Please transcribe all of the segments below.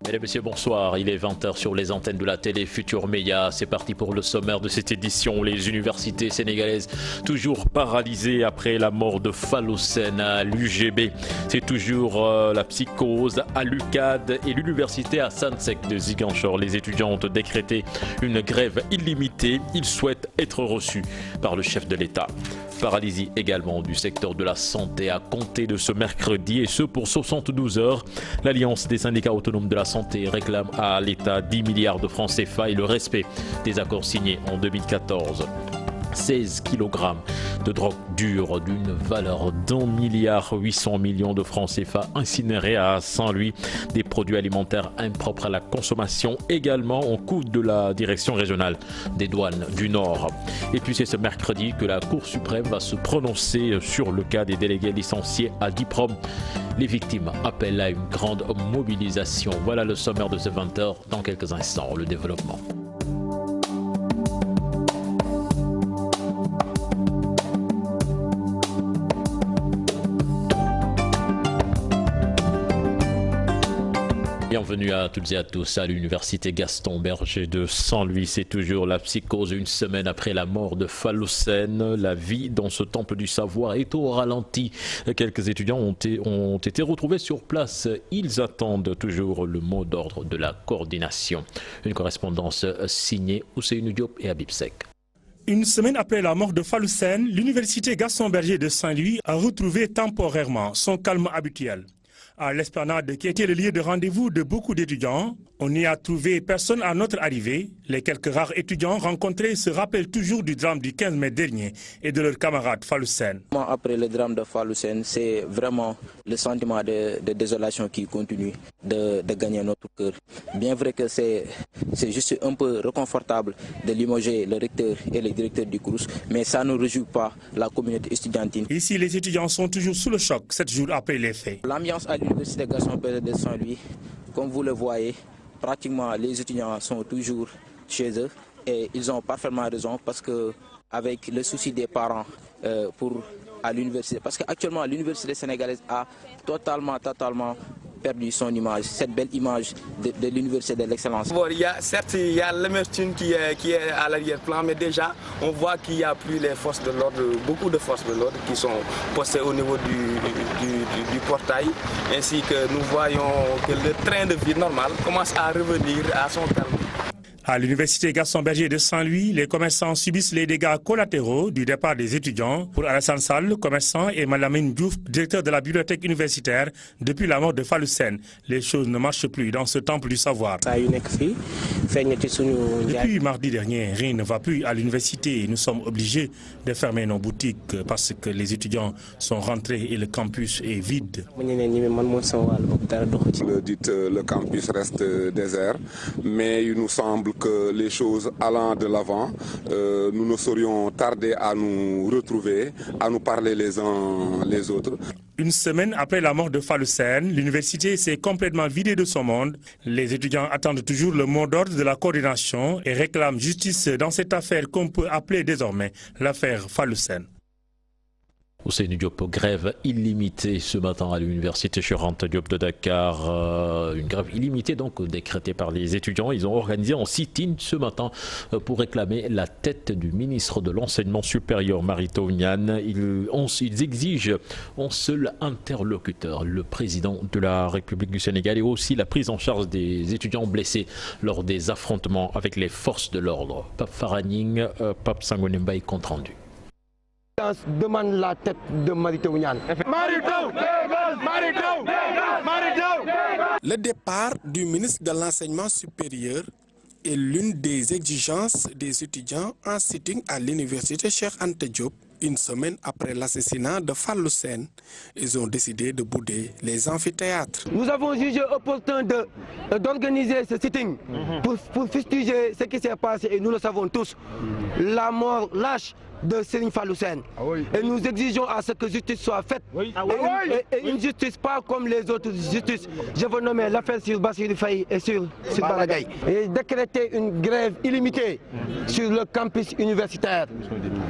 Mesdames et messieurs, bonsoir. Il est 20h sur les antennes de la télé Futur Média. C'est parti pour le sommaire de cette édition. Les universités sénégalaises toujours paralysées après la mort de Fallou Sène à l'UGB. C'est toujours la psychose à l'UCAD et l'université Assane Seck de Ziguinchor. Les étudiants ont décrété une grève illimitée. Ils souhaitent être reçus par le chef de l'État. Paralysie également du secteur de la santé à compter de ce mercredi et ce pour 72 heures. L'Alliance des syndicats autonomes de la santé réclame à l'État 10 milliards de francs CFA et le respect des accords signés en 2014. 16 kg de drogue dure d'une valeur d'1,8 milliard de francs CFA incinérés à Saint-Louis. Des produits alimentaires impropres à la consommation également en cours de la direction régionale des douanes du Nord. Et puis c'est ce mercredi que la Cour suprême va se prononcer sur le cas des délégués licenciés à Diplôme. Les victimes appellent à une grande mobilisation. Voilà le sommaire de ce 20h. Dans quelques instants, le développement. Bienvenue à toutes et à tous à l'université Gaston Berger de Saint-Louis. C'est toujours la psychose une semaine après la mort de Fallou Sène. La vie dans ce temple du savoir est au ralenti. Quelques étudiants ont été retrouvés sur place. Ils attendent toujours le mot d'ordre de la coordination. Une correspondance signée Ousseynou Diop et Habib Seck. Une semaine après la mort de Fallou Sène, l'université Gaston Berger de Saint-Louis a retrouvé temporairement son calme habituel. À l'esplanade qui était le lieu de rendez-vous de beaucoup d'étudiants, on n'y a trouvé personne à notre arrivée. Les quelques rares étudiants rencontrés se rappellent toujours du drame du 15 mai dernier et de leur camarade Fallou Sène. Après le drame de Fallou Sène, c'est vraiment le sentiment de désolation qui continue de gagner notre cœur. Bien vrai que c'est juste un peu réconfortable de limoger le recteur et le directeur du CROUS, mais ça ne réjouit pas la communauté estudiantine. Ici, les étudiants sont toujours sous le choc 7 jours après les faits. L'ambiance à l'université Gaston Berger de Saint-Louis, comme vous le voyez, pratiquement les étudiants sont toujours chez eux et ils ont parfaitement raison parce que avec le souci des parents à l'université, parce qu'actuellement l'université sénégalaise a totalement perdu son image, cette belle image de l'université de l'excellence. Certes, il y a l'amertume qui est à l'arrière-plan, mais déjà, on voit qu'il n'y a plus les forces de l'ordre, beaucoup de forces de l'ordre qui sont postées au niveau du portail, ainsi que nous voyons que le train de vie normal commence à revenir à son calme. À l'université Gaston Berger de Saint-Louis, les commerçants subissent les dégâts collatéraux du départ des étudiants. Pour Alassane Sall, commerçant, et Malamine Diouf, directeur de la bibliothèque universitaire, depuis la mort de Fallou Sène, les choses ne marchent plus dans ce temple du savoir. Depuis mardi dernier, rien ne va plus à l'université. Nous sommes obligés de fermer nos boutiques parce que les étudiants sont rentrés et le campus est vide. Le campus reste désert, mais il nous semble que les choses allant de l'avant, nous ne saurions tarder à nous retrouver, à nous parler les uns les autres. Une semaine après la mort de Fallou Sène, l'université s'est complètement vidée de son monde. Les étudiants attendent toujours le mot d'ordre de la coordination et réclament justice dans cette affaire qu'on peut appeler désormais l'affaire Fallou Sène. Ousseynou Diop, grève illimitée ce matin à l'université Cheikh Anta Diop de Dakar. Une grève illimitée donc décrétée par les étudiants. Ils ont organisé un sit-in ce matin pour réclamer la tête du ministre de l'Enseignement supérieur, Mary Teuw Niane. Ils exigent un seul interlocuteur, le président de la République du Sénégal, et aussi la prise en charge des étudiants blessés lors des affrontements avec les forces de l'ordre. Pape Faraning, Pape Sangoné Mbaye, compte rendu. Demande la tête de Mary Teuw Niane. Le départ du ministre de l'Enseignement supérieur est l'une des exigences des étudiants en sitting à l'université Cheikh Anta Diop. Une semaine après l'assassinat de Fallou Sène, ils ont décidé de bouder les amphithéâtres. Nous avons jugé opportun d'organiser ce sitting pour fustiger ce qui s'est passé et nous le savons tous. La mort lâche de Serigne Fallou Sène. Et nous exigeons à ce que justice soit faite. Et une justice pas comme les autres justices. Je veux nommer l'affaire sur Bassirou Faye et sur Baragaï. Et décréter une grève illimitée sur le campus universitaire.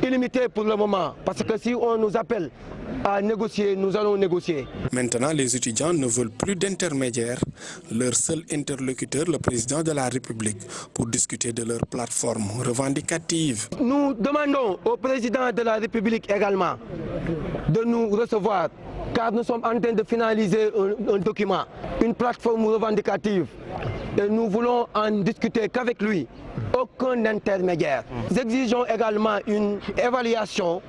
Illimitée pour le moment. Parce que si on nous appelle à négocier, nous allons négocier. Maintenant, les étudiants ne veulent plus d'intermédiaires. Leur seul interlocuteur, le président de la République, pour discuter de leur plateforme revendicative. Nous demandons au président de la République également de nous recevoir, car nous sommes en train de finaliser un document, une plateforme revendicative. Et nous voulons en discuter qu'avec lui, aucun intermédiaire. Nous exigeons également une évaluation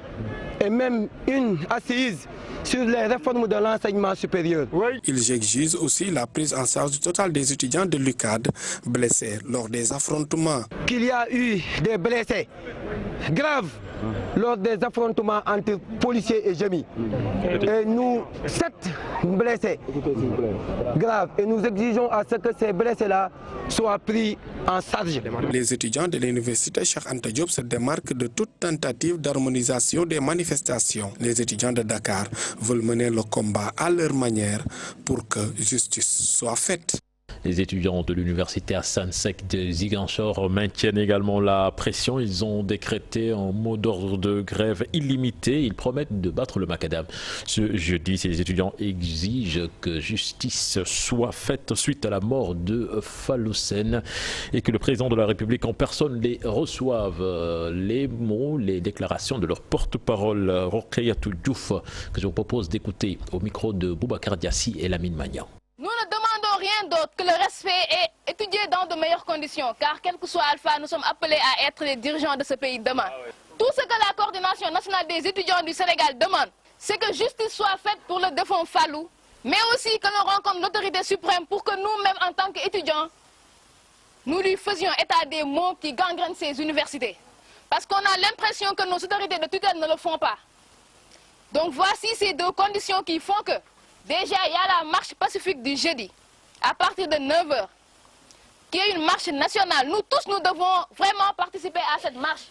et même une assise sur les réformes de l'enseignement supérieur. Ils exigent aussi la prise en charge totale des étudiants de l'UCAD blessés lors des affrontements. Qu'il y a eu des blessés graves lors des affrontements entre policiers et gémis. Et nous, 7 blessés graves. Et nous exigeons à ce que ces blessés-là soient pris en charge. Les étudiants de l'université Cheikh Anta Diop se démarquent de toute tentative d'harmonisation des manifestations. Les étudiants de Dakar veulent mener le combat à leur manière pour que justice soit faite. Les étudiants de l'université Hassan Sek de Ziguinchor maintiennent également la pression. Ils ont décrété un mot d'ordre de grève illimité. Ils promettent de battre le macadam. Ce jeudi, les étudiants exigent que justice soit faite suite à la mort de Fallou Sène et que le président de la République en personne les reçoive. Les mots, les déclarations de leur porte-parole Rokeyatou Diouf que je vous propose d'écouter au micro de Boubacar Diassi et Lamine Magnan. Nous ne demandons rien d'autre que le respect et étudier dans de meilleures conditions, car quel que soit Alpha, nous sommes appelés à être les dirigeants de ce pays demain. Tout ce que la coordination nationale des étudiants du Sénégal demande, c'est que justice soit faite pour le défunt Fallou, mais aussi que l'on rencontre l'autorité suprême pour que nous-mêmes, en tant qu'étudiants, nous lui faisions état des maux qui gangrènent ces universités. Parce qu'on a l'impression que nos autorités de tutelle ne le font pas. Donc voici ces deux conditions qui font que déjà, il y a la marche pacifique du jeudi, à partir de 9h, qui est une marche nationale. Nous tous, nous devons vraiment participer à cette marche.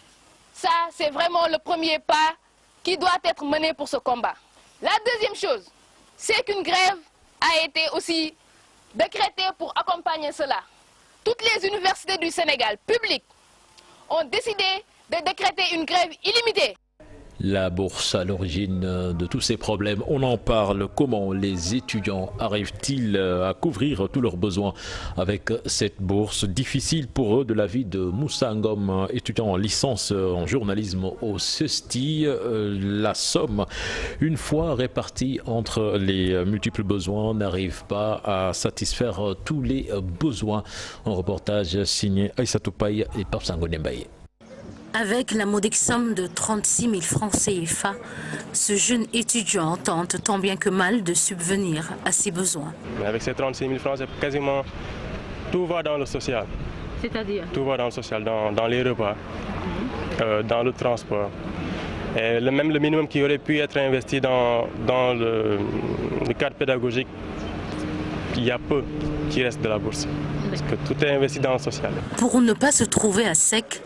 Ça, c'est vraiment le premier pas qui doit être mené pour ce combat. La deuxième chose, c'est qu'une grève a été aussi décrétée pour accompagner cela. Toutes les universités du Sénégal, publiques, ont décidé de décréter une grève illimitée. La bourse à l'origine de tous ces problèmes, on en parle. Comment les étudiants arrivent-ils à couvrir tous leurs besoins avec cette bourse? Difficile pour eux de la vie de Moussa Ngom, étudiant en licence en journalisme au CESTI. La somme, une fois répartie entre les multiples besoins, n'arrive pas à satisfaire tous les besoins. Un reportage signé Aïssatou Paye et Pape Sangone Mbaye. Avec la modique somme de 36 000 francs CFA, ce jeune étudiant tente tant bien que mal de subvenir à ses besoins. Mais avec ces 36 000 francs, c'est quasiment tout va dans le social. C'est-à-dire? Tout va dans le social, dans les repas, dans le transport. Et même le minimum qui aurait pu être investi dans le cadre pédagogique, il y a peu qui reste de la bourse. Parce que tout est investi dans le social. Pour ne pas se trouver à sec,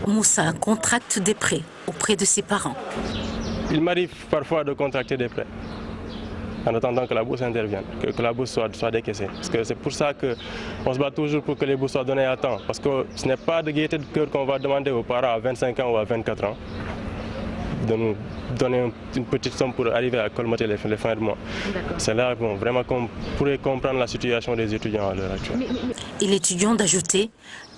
Moussa contracte des prêts auprès de ses parents. Il m'arrive parfois de contracter des prêts en attendant que la bourse intervienne, que la bourse soit décaissée. Parce que c'est pour ça qu'on se bat toujours pour que les bourses soient données à temps. Parce que ce n'est pas de gaieté de cœur qu'on va demander aux parents à 25 ans ou à 24 ans de nous donner une petite somme pour arriver à colmater les fins de mois. C'est là vraiment qu'on pourrait comprendre la situation des étudiants à l'heure actuelle. Et l'étudiant d'ajouter,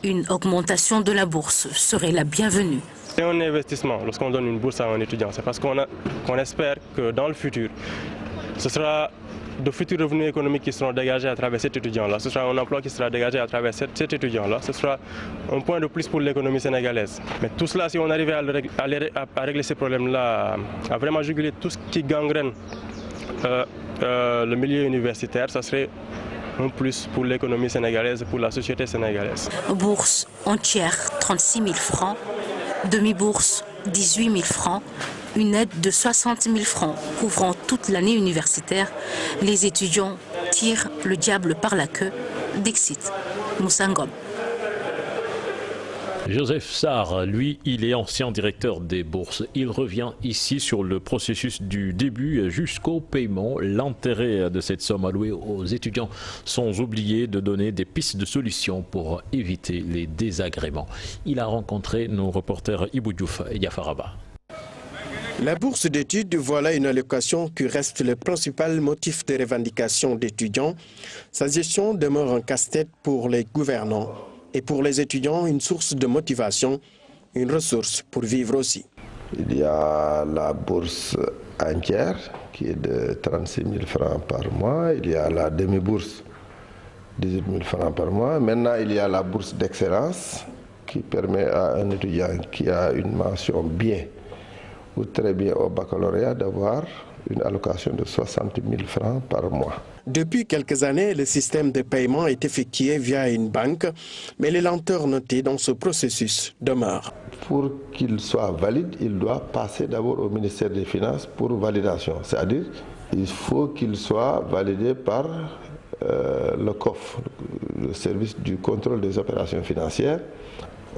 une augmentation de la bourse serait la bienvenue. C'est un investissement lorsqu'on donne une bourse à un étudiant. C'est parce qu'on espère que dans le futur, ce sera de futurs revenus économiques qui seront dégagés à travers cet étudiant-là. Ce sera un emploi qui sera dégagé à travers cet étudiant-là. Ce sera un point de plus pour l'économie sénégalaise. Mais tout cela, si on arrivait à régler ces problèmes-là, à vraiment juguler tout ce qui gangrène le milieu universitaire, ça serait un plus pour l'économie sénégalaise, pour la société sénégalaise. Bourse entière, 36 000 francs. Demi-bourse, 18 000 francs. Une aide de 60 000 francs couvrant toute l'année universitaire. Les étudiants tirent le diable par la queue. Dixit Moussa Ngom. Joseph Sarr, lui, il est ancien directeur des bourses. Il revient ici sur le processus du début jusqu'au paiement. L'intérêt de cette somme allouée aux étudiants, sans oublier de donner des pistes de solutions pour éviter les désagréments. Il a rencontré nos reporters Ibou Diouf et Yafaraba. La bourse d'études, voilà une allocation qui reste le principal motif de revendication d'étudiants. Sa gestion demeure un casse-tête pour les gouvernants. Et pour les étudiants, une source de motivation, une ressource pour vivre aussi. Il y a la bourse entière qui est de 36 000 francs par mois. Il y a la demi-bourse, 18 000 francs par mois. Maintenant, il y a la bourse d'excellence qui permet à un étudiant qui a une mention bien ou très bien au baccalauréat d'avoir une allocation de 60 000 francs par mois. Depuis quelques années, le système de paiement est effectué via une banque, mais les lenteurs notées dans ce processus demeurent. Pour qu'il soit valide, il doit passer d'abord au ministère des Finances pour validation. C'est-à-dire il faut qu'il soit validé par le COF, le service du contrôle des opérations financières.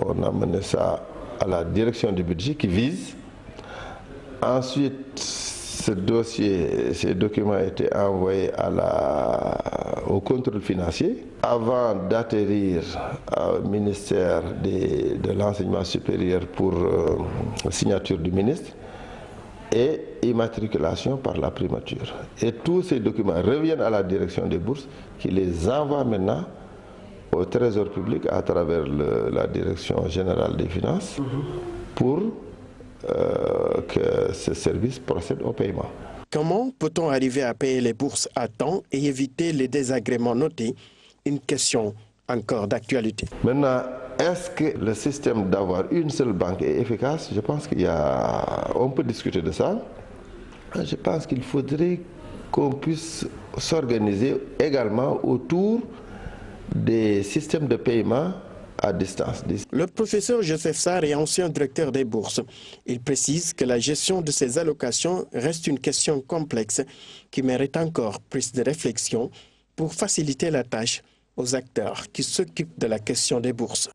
On a mené ça à la direction du budget qui vise. Ensuite, ce dossier, ces documents étaient envoyés au contrôle financier avant d'atterrir au ministère de l'enseignement supérieur pour signature du ministre et immatriculation par la primature. Et tous ces documents reviennent à la direction des bourses qui les envoie maintenant au Trésor public à travers la direction générale des finances pour que ce service procède au paiement. Comment peut-on arriver à payer les bourses à temps et éviter les désagréments notés? Une question encore d'actualité. Maintenant, est-ce que le système d'avoir une seule banque est efficace? Je pense on peut discuter de ça. Je pense qu'il faudrait qu'on puisse s'organiser également autour des systèmes de paiement à distance. Le professeur Joseph Sarr est ancien directeur des bourses. Il précise que la gestion de ces allocations reste une question complexe qui mérite encore plus de réflexion pour faciliter la tâche aux acteurs qui s'occupent de la question des bourses.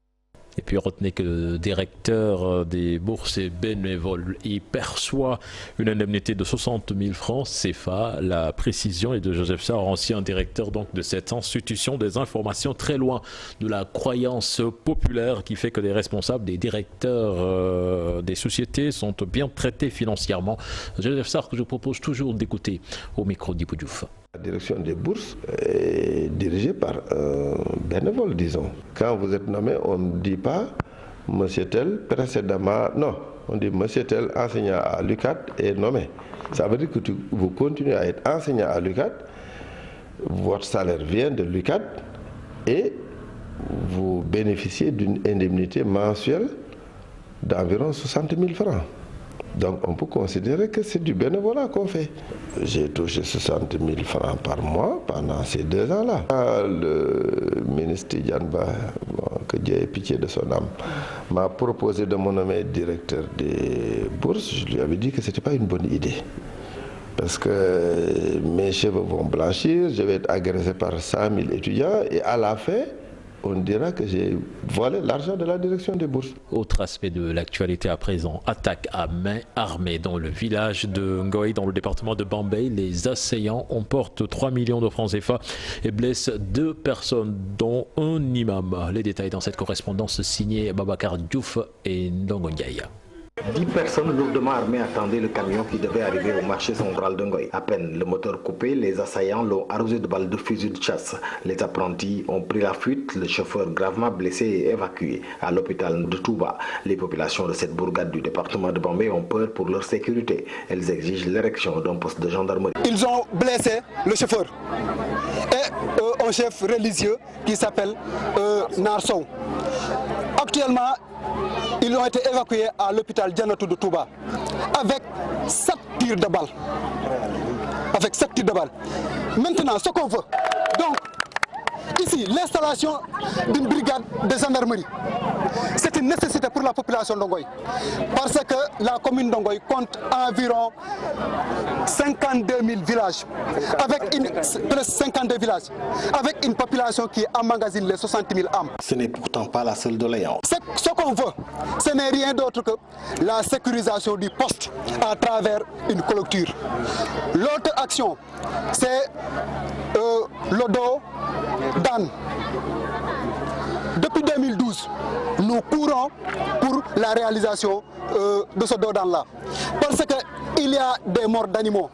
Et puis retenez que le directeur des bourses est bénévole. Il perçoit une indemnité de 60 000 francs CFA. La précision est de Joseph Sarr, ancien directeur donc de cette institution. Des informations très loin de la croyance populaire qui fait que les responsables, des directeurs des sociétés sont bien traités financièrement. Joseph Sarr que je propose toujours d'écouter au micro d'Ibou Diouf. La direction des bourses est dirigée par un bénévole, disons. Quand vous êtes nommé, on ne dit pas « Monsieur tel précédemment ». Non, on dit « Monsieur tel enseignant à l'UCAD est nommé ». Ça veut dire que vous continuez à être enseignant à l'UCAD, votre salaire vient de l'UCAD et vous bénéficiez d'une indemnité mensuelle d'environ 60 000 francs. Donc on peut considérer que c'est du bénévolat qu'on fait. J'ai touché 60 000 francs par mois pendant ces 2 ans-là. Le ministre Tidjanba, que Dieu ait pitié de son âme, m'a proposé de me nommer directeur des bourses. Je lui avais dit que ce n'était pas une bonne idée. Parce que mes cheveux vont blanchir, je vais être agressé par 100 000 étudiants et à la fin, on dira que j'ai volé l'argent de la direction des bourses. Autre aspect de l'actualité à présent, attaque à main armée dans le village de Ngoï, dans le département de Bambey. Les assaillants emportent 3 millions de francs CFA et blessent 2 personnes, dont un imam. Les détails dans cette correspondance signée Babacar Diouf et Ndongo Ndiaye. 10 personnes lourdement armées attendaient le camion qui devait arriver au marché central de Ngoï. À peine le moteur coupé, les assaillants l'ont arrosé de balles de fusil de chasse. Les apprentis ont pris la fuite, le chauffeur gravement blessé et évacué à l'hôpital de Touba. Les populations de cette bourgade du département de Bambey ont peur pour leur sécurité. Elles exigent l'érection d'un poste de gendarmerie. Ils ont blessé le chauffeur et un chef religieux qui s'appelle Narson. Actuellement, ils ont été évacués à l'hôpital Dianatou de Touba avec 7 tirs de balles. Maintenant, ce qu'on veut, donc, ici, l'installation d'une brigade de gendarmerie. C'est une nécessité pour la population d'Ongoy. Parce que la commune d'Ongoy compte environ 52 000 villages, presque 52 villages, avec une population qui emmagasine les 60 000 âmes. Ce n'est pourtant pas la seule doléance. Ce qu'on veut, ce n'est rien d'autre que la sécurisation du poste à travers une clôture. L'autre action, c'est le dos d'âne. Depuis 2012, nous courons pour la réalisation de ce dos d'âne-là. Parce qu'il y a des morts d'animaux.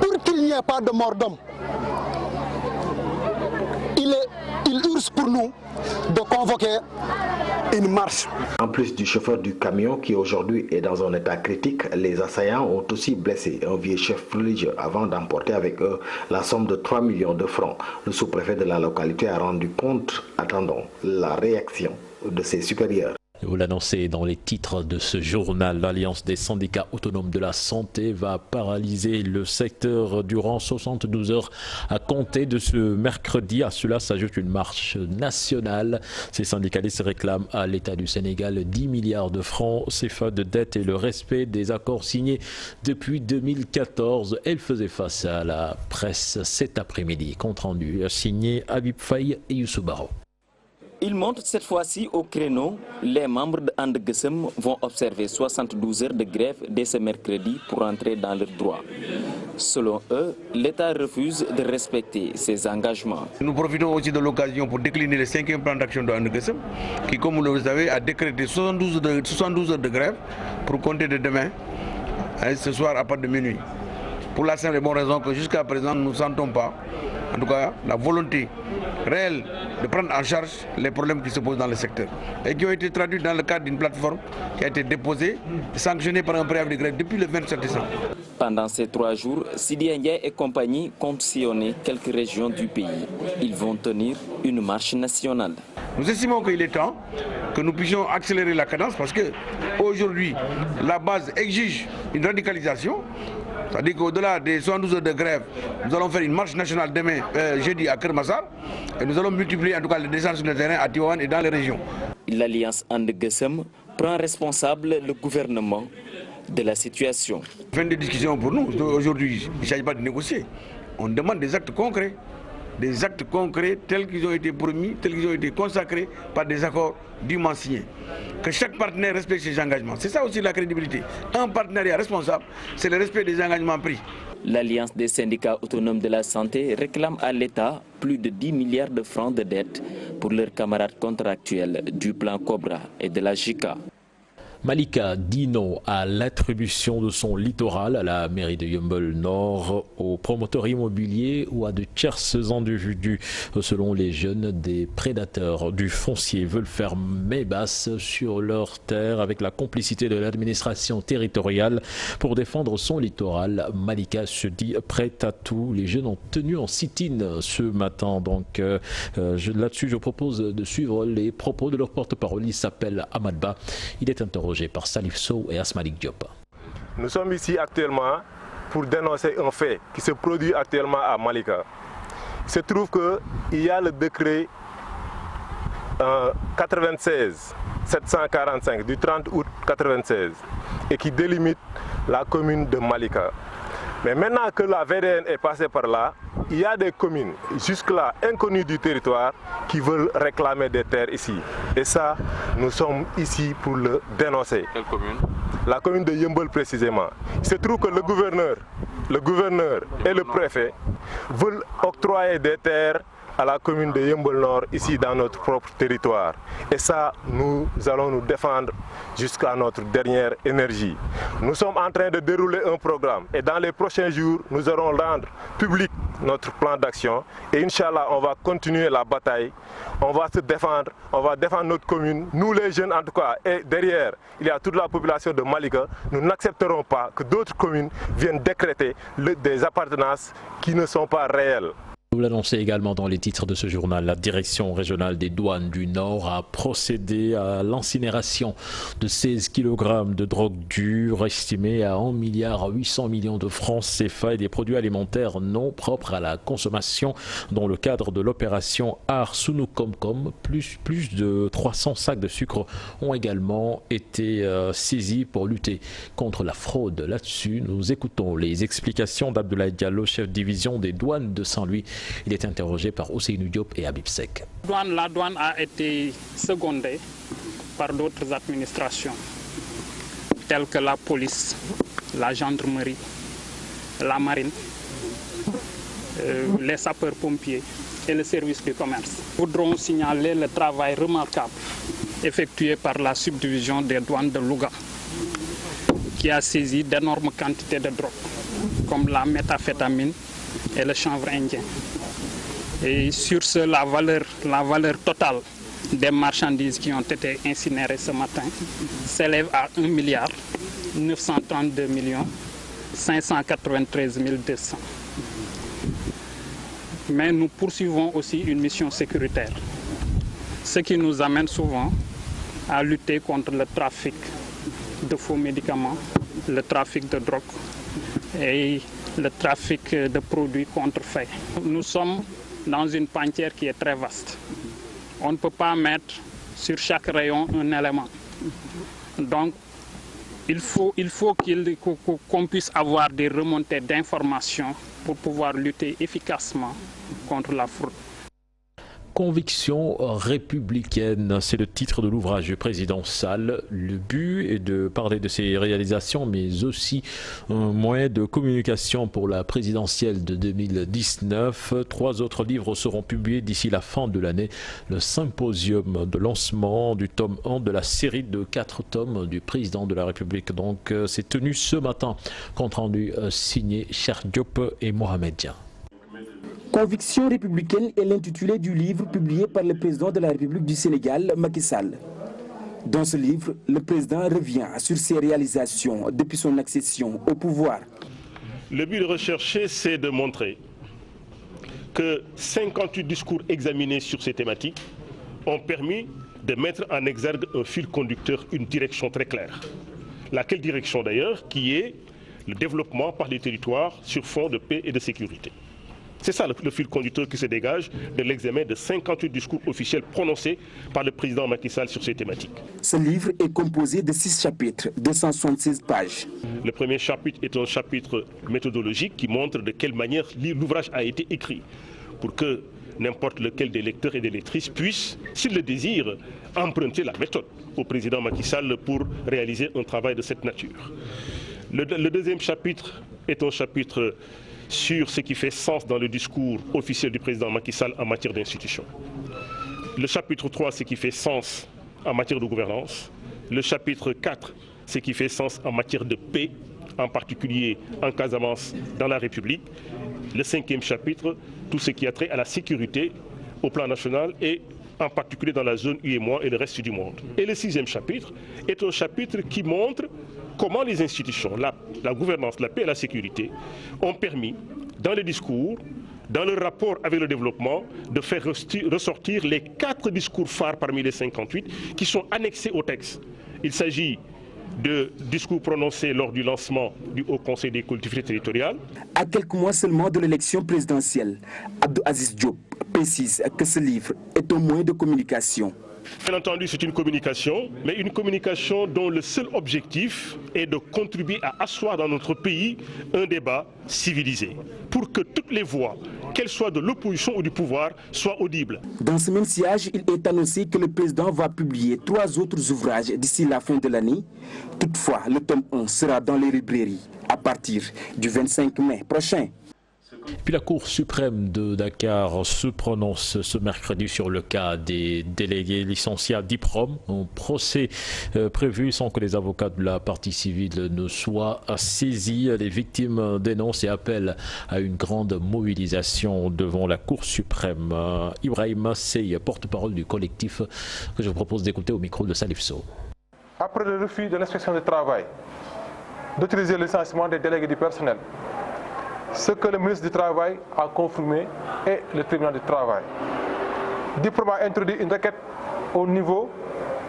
Pour qu'il n'y ait pas de mort d'homme, il urge pour nous de convoquer une marche. En plus du chauffeur du camion qui aujourd'hui est dans un état critique, les assaillants ont aussi blessé un vieux chef religieux avant d'emporter avec eux la somme de 3 millions de francs. Le sous-préfet de la localité a rendu compte, attendons la réaction de ses supérieurs. Vous l'annoncez dans les titres de ce journal, l'Alliance des syndicats autonomes de la santé va paralyser le secteur durant 72 heures à compter de ce mercredi. À cela s'ajoute une marche nationale. Ces syndicalistes réclament à l'État du Sénégal 10 milliards de francs CFA de dette et le respect des accords signés depuis 2014. Elle faisait face à la presse cet après-midi. Compte rendu signé Habib Faye et Youssou Baro. Ils montent cette fois-ci au créneau. Les membres de And Gueusseum vont observer 72 heures de grève dès ce mercredi pour entrer dans leurs droits. Selon eux, l'État refuse de respecter ses engagements. Nous profitons aussi de l'occasion pour décliner le 5e plan d'action de And Gueusseum qui, comme vous le savez, a décrété 72 heures de grève pour compter de demain, ce soir à partir de minuit. Pour la simple et bonne raison que jusqu'à présent, nous ne sentons pas, en tout cas, la volonté réelle de prendre en charge les problèmes qui se posent dans le secteur et qui ont été traduits dans le cadre d'une plateforme qui a été déposée et sanctionnée par un préavis de grève depuis le 27 décembre. Pendant ces 3 jours, Sidi Ndiaye et compagnie comptent sillonner quelques régions du pays. Ils vont tenir une marche nationale. Nous estimons qu'il est temps que nous puissions accélérer la cadence parce qu'aujourd'hui, la base exige une radicalisation. C'est-à-dire qu'au-delà des 72 heures de grève, nous allons faire une marche nationale demain, jeudi, à Kermassar. Et nous allons multiplier en tout cas les descentes sur le terrain à Tivaouane et dans les régions. L'Alliance And Gueusseum prend responsable le gouvernement de la situation. Fin de discussion pour nous. Aujourd'hui, il ne s'agit pas de négocier. On demande des actes concrets. Des actes concrets tels qu'ils ont été promis, tels qu'ils ont été consacrés par des accords dûment signés. Que chaque partenaire respecte ses engagements. C'est ça aussi la crédibilité. Un partenariat responsable, c'est le respect des engagements pris. L'Alliance des syndicats autonomes de la santé réclame à l'État plus de 10 milliards de francs de dette pour leurs camarades contractuels du plan Cobra et de la JICA. Malika dit non à l'attribution de son littoral à la mairie de Yeumbeul Nord, aux promoteurs immobiliers ou à de tierces individus. Selon les jeunes, des prédateurs du foncier veulent faire main basse sur leurs terres avec la complicité de l'administration territoriale pour défendre son littoral. Malika se dit prête à tout. Les jeunes ont tenu en sit-in ce matin. Donc là-dessus, je propose de suivre les propos de leur porte-parole. Il s'appelle Ahmad Ba. Il est interrogé par Salif Sow et Asmalik Diop. Nous sommes ici actuellement pour dénoncer un fait qui se produit actuellement à Malika. Il se trouve qu'il y a le décret 96-745 du 30 août 96 et qui délimite la commune de Malika. Mais maintenant que la VDN est passée par là, il y a des communes jusque-là inconnues du territoire qui veulent réclamer des terres ici. Et ça, nous sommes ici pour le dénoncer. Quelle commune? La commune de Yeumbeul précisément. Il se trouve que le gouverneur et le préfet veulent octroyer des terres à la commune de Yeumbeul Nord, ici dans notre propre territoire. Et ça, nous allons nous défendre jusqu'à notre dernière énergie. Nous sommes en train de dérouler un programme et dans les prochains jours, nous allons rendre public notre plan d'action. Et Inch'Allah, on va continuer la bataille, on va se défendre, on va défendre notre commune. Nous les jeunes en tout cas, et derrière, il y a toute la population de Malika. Nous n'accepterons pas que d'autres communes viennent décréter des appartenances qui ne sont pas réelles. Vous l'annoncez également dans les titres de ce journal, la direction régionale des douanes du Nord a procédé à l'incinération de 16 kg de drogue dure estimée à 1,8 milliard de francs CFA et des produits alimentaires non propres à la consommation dans le cadre de l'opération Arsounou Comcom. Plus de 300 sacs de sucre ont également été saisis pour lutter contre la fraude. Là-dessus, nous écoutons les explications d'Abdoulaye Diallo, chef de division des douanes de Saint-Louis. Il est interrogé par Ousseynou Diop et Habib Sek. La douane a été secondée par d'autres administrations, telles que la police, la gendarmerie, la marine, les sapeurs-pompiers et le service du commerce. Nous voudrons signaler le travail remarquable effectué par la subdivision des douanes de Louga, qui a saisi d'énormes quantités de drogue, comme la méthamphétamine et le chanvre indien. Et sur ce, la valeur totale des marchandises qui ont été incinérées ce matin s'élève à 1 932 593 200. Mais nous poursuivons aussi une mission sécuritaire, ce qui nous amène souvent à lutter contre le trafic de faux médicaments, le trafic de drogue et le trafic de produits contrefaits. Nous sommes dans une pantière qui est très vaste. On ne peut pas mettre sur chaque rayon un élément. Donc, il faut qu'on puisse avoir des remontées d'informations pour pouvoir lutter efficacement contre la fraude. Conviction républicaine, c'est le titre de l'ouvrage du président Sall. Le but est de parler de ses réalisations, mais aussi un moyen de communication pour la présidentielle de 2019. 3 autres livres seront publiés d'ici la fin de l'année. Le symposium de lancement du tome 1 de la série de 4 tomes du président de la République. Donc, c'est tenu ce matin. Compte rendu signé Cheikh Diop et Mohamed Dia. Conviction républicaine est l'intitulé du livre publié par le président de la République du Sénégal, Macky Sall. Dans ce livre, le président revient sur ses réalisations depuis son accession au pouvoir. Le but recherché, c'est de montrer que 58 discours examinés sur ces thématiques ont permis de mettre en exergue un fil conducteur, une direction très claire. Laquelle direction d'ailleurs, qui est le développement par les territoires sur fond de paix et de sécurité. C'est ça le fil conducteur qui se dégage de l'examen de 58 discours officiels prononcés par le président Macky Sall sur ces thématiques. Ce livre est composé de 6 chapitres, 276 pages. Le premier chapitre est un chapitre méthodologique qui montre de quelle manière l'ouvrage a été écrit pour que n'importe lequel des lecteurs et des lectrices puisse, s'il le désire, emprunter la méthode au président Macky Sall pour réaliser un travail de cette nature. Le deuxième chapitre est un chapitre sur ce qui fait sens dans le discours officiel du président Macky Sall en matière d'institutions. Le chapitre 3, ce qui fait sens en matière de gouvernance. Le chapitre 4, ce qui fait sens en matière de paix, en particulier en Casamance, dans la République. Le 5e chapitre, tout ce qui a trait à la sécurité au plan national et en particulier dans la zone UEMOA et le reste du monde. Et le 6e chapitre est un chapitre qui montre comment les institutions, la gouvernance, la paix et la sécurité ont permis, dans les discours, dans le rapport avec le développement, de faire ressortir les 4 discours phares parmi les 58 qui sont annexés au texte. Il s'agit de discours prononcés lors du lancement du Haut Conseil des collectivités territoriales. À quelques mois seulement de l'élection présidentielle, Abdou Aziz Diop précise que ce livre est un moyen de communication. Bien entendu, c'est une communication, mais une communication dont le seul objectif est de contribuer à asseoir dans notre pays un débat civilisé, pour que toutes les voix, qu'elles soient de l'opposition ou du pouvoir, soient audibles. Dans ce même sillage, il est annoncé que le président va publier 3 autres ouvrages d'ici la fin de l'année. Toutefois, le tome 1 sera dans les librairies à partir du 25 mai prochain. Puis la Cour suprême de Dakar se prononce ce mercredi sur le cas des délégués licenciés à DIPROM. Un procès prévu sans que les avocats de la partie civile ne soient saisis. Les victimes dénoncent et appellent à une grande mobilisation devant la Cour suprême. Ibrahim Sey, porte-parole du collectif, que je vous propose d'écouter au micro de Salif Sow. Après le refus de l'inspection du travail d'utiliser le licenciement des délégués du personnel ce que le ministre du Travail a confirmé et le tribunal du travail. Diprome a introduit une requête au niveau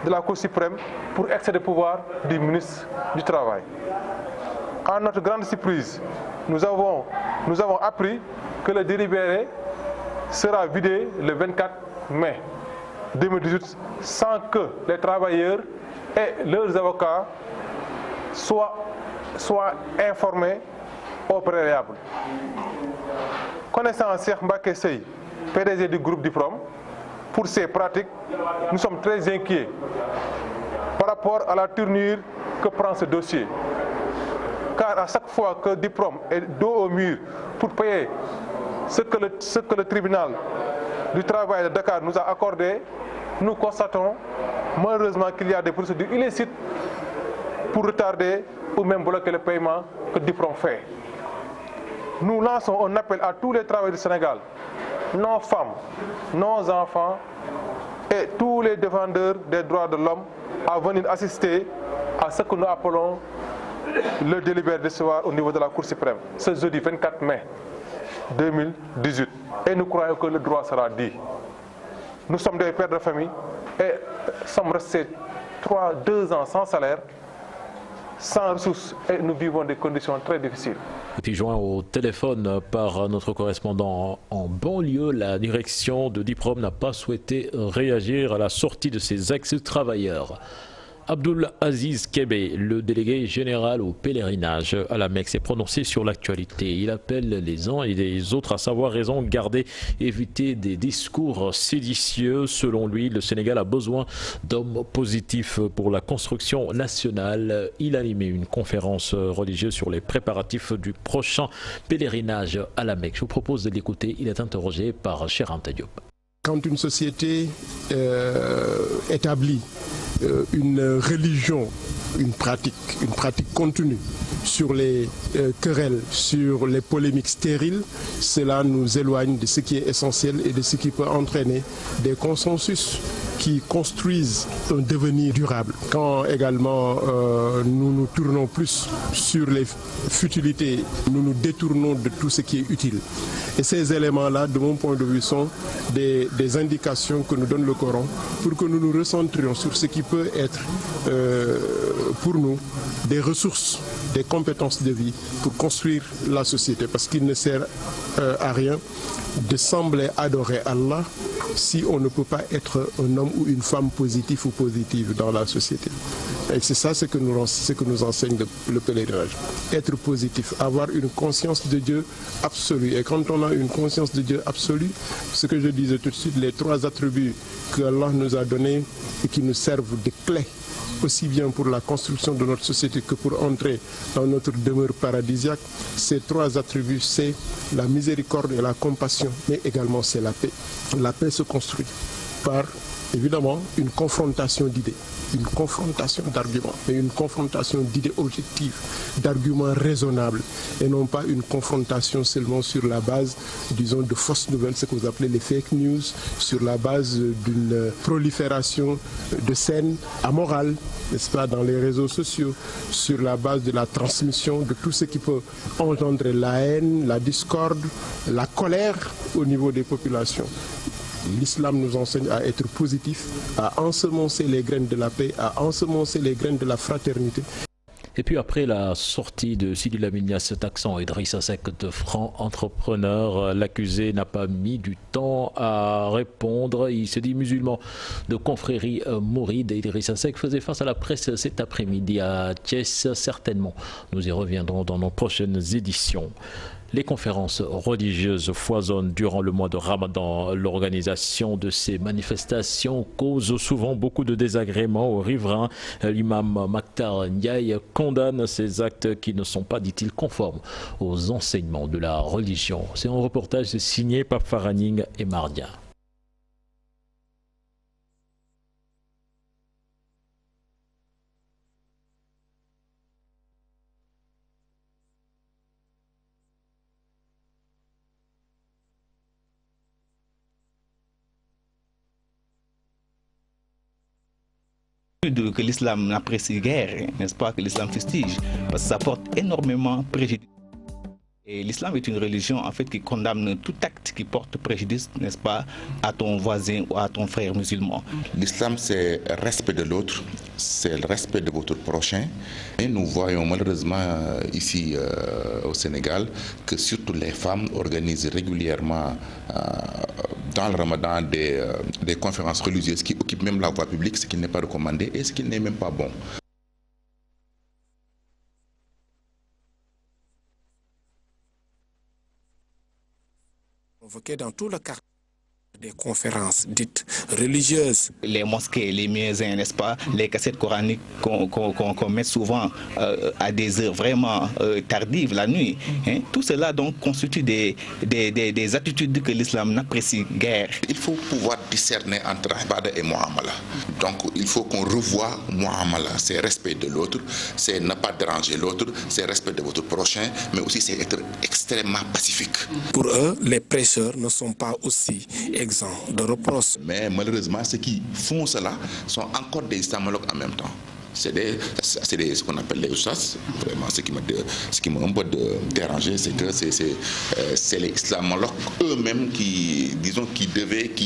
de la Cour suprême pour excès de pouvoir du ministre du Travail. À notre grande surprise, nous avons appris que le délibéré sera vidé le 24 mai 2018 sans que les travailleurs et leurs avocats soient informés au préalable. Connaissant Cheikh Mbacké Seye, PDG du groupe Diprome, pour ces pratiques, nous sommes très inquiets par rapport à la tournure que prend ce dossier. Car à chaque fois que Diprome est dos au mur pour payer ce que le tribunal du travail de Dakar nous a accordé, nous constatons malheureusement qu'il y a des procédures illicites pour retarder ou même bloquer le paiement que Diprome fait. Nous lançons un appel à tous les travailleurs du Sénégal, nos femmes, nos enfants et tous les défendeurs des droits de l'homme à venir assister à ce que nous appelons le délibéré de ce soir au niveau de la Cour suprême, ce jeudi 24 mai 2018. Et nous croyons que le droit sera dit. Nous sommes des pères de famille et sommes restés 2 ans sans salaire, sans ressources, et nous vivons des conditions très difficiles. Et puis joint au téléphone par notre correspondant en banlieue, la direction de Diprome n'a pas souhaité réagir à la sortie de ses ex-travailleurs. Abdoul Aziz Kébé, le délégué général au pèlerinage à la Mecque, s'est prononcé sur l'actualité. Il appelle les uns et les autres à savoir raison garder, éviter des discours séditieux. Selon lui, le Sénégal a besoin d'hommes positifs pour la construction nationale. Il a animé une conférence religieuse sur les préparatifs du prochain pèlerinage à la Mecque. Je vous propose de l'écouter. Il est interrogé par Cheikh Anta Diop. Quand une société établit une religion, une pratique contenue sur les querelles, sur les polémiques stériles, cela nous éloigne de ce qui est essentiel et de ce qui peut entraîner des consensus qui construisent un devenir durable. Quand également nous nous tournons plus sur les futilités, nous nous détournons de tout ce qui est utile. Et ces éléments-là, de mon point de vue, sont des indications que nous donne le Coran pour que nous nous recentrions sur ce qui peut être pour nous des ressources, des compétences de vie pour construire la société. Parce qu'il ne sert à rien de sembler adorer Allah si on ne peut pas être un homme ou une femme positif ou positive dans la société. Et c'est ça ce que nous enseigne le pèlerinage. Être positif, avoir une conscience de Dieu absolue. Et quand on a une conscience de Dieu absolue, ce que je disais tout de suite, les 3 attributs que Allah nous a donnés et qui nous servent de clés, aussi bien pour la construction de notre société que pour entrer dans notre demeure paradisiaque, ces 3 attributs, c'est la miséricorde et la compassion, mais également c'est la paix. La paix se construit par, évidemment, une confrontation d'idées, une confrontation d'arguments, mais une confrontation d'idées objectives, d'arguments raisonnables, et non pas une confrontation seulement sur la base, disons, de fausses nouvelles, ce que vous appelez les fake news, sur la base d'une prolifération de scènes amorales, n'est-ce pas, dans les réseaux sociaux, sur la base de la transmission de tout ce qui peut engendrer la haine, la discorde, la colère au niveau des populations. L'islam nous enseigne à être positif, à ensemencer les graines de la paix, à ensemencer les graines de la fraternité. Et puis après la sortie de Sidi Lamine Niasse taxant Idrissa Seck de franc entrepreneur, l'accusé n'a pas mis du temps à répondre. Il se dit musulman de confrérie mouride. Idrissa Seck faisait face à la presse cet après-midi à Thiès. Certainement, nous y reviendrons dans nos prochaines éditions. Les conférences religieuses foisonnent durant le mois de Ramadan. L'organisation de ces manifestations cause souvent beaucoup de désagréments aux riverains. L'imam Maktar Ndiaye condamne ces actes qui ne sont pas, dit-il, conformes aux enseignements de la religion. C'est un reportage signé par Faraning et Mardia. Que l'islam n'apprécie guère, n'est-ce pas, que l'islam fustige, parce que ça porte énormément préjudice. Et l'islam est une religion en fait qui condamne tout acte qui porte préjudice, n'est-ce pas, à ton voisin ou à ton frère musulman. L'islam, c'est le respect de l'autre, c'est le respect de votre prochain. Et nous voyons malheureusement ici au Sénégal que surtout les femmes organisent régulièrement dans le Ramadan des conférences religieuses qui occupent même la voie publique, ce qui n'est pas recommandé et ce qui n'est même pas bon. Convoqué dans tout le quartier des conférences dites religieuses. Les mosquées, les muezzins, n'est-ce pas, les cassettes coraniques qu'on met souvent à des heures vraiment tardives, la nuit. Hein? Tout cela donc constitue des attitudes que l'islam n'apprécie guère. Il faut pouvoir discerner entre Ibada et Muamala. Donc il faut qu'on revoie Muamala, c'est respect de l'autre, c'est ne pas déranger l'autre, c'est respect de votre prochain, mais aussi c'est être extrêmement pacifique. Pour eux, les prêcheurs ne sont pas aussi exempts de reproches. Mais malheureusement, ceux qui font cela sont encore des islamologues en même temps. C'est ce qu'on appelle les ustaz. Vraiment, ce qui m'a un peu dérangé, c'est que c'est les islamologues eux-mêmes qui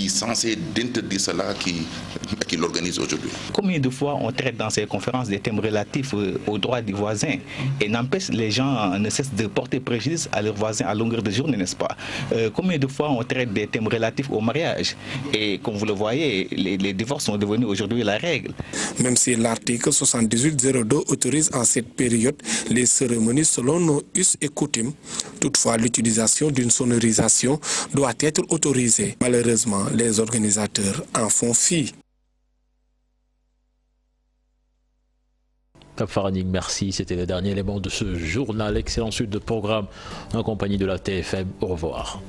sont censés d'interdire cela, qui l'organisent aujourd'hui. Combien de fois on traite dans ces conférences des thèmes relatifs aux droits des voisins et n'empêche les gens ne cessent de porter préjudice à leurs voisins à longueur de journée, n'est-ce pas? Combien de fois on traite des thèmes relatifs au mariage et comme vous le voyez, les divorces sont devenus aujourd'hui la règle. Même si l'article 7802 autorise en cette période les cérémonies selon nos us et coutumes. Toutefois, l'utilisation d'une sonorisation doit être autorisée. Malheureusement, les organisateurs en font fi. Cap Faraning, merci. C'était le dernier élément de ce journal. Excellente suite de programme en compagnie de la TFM. Au revoir.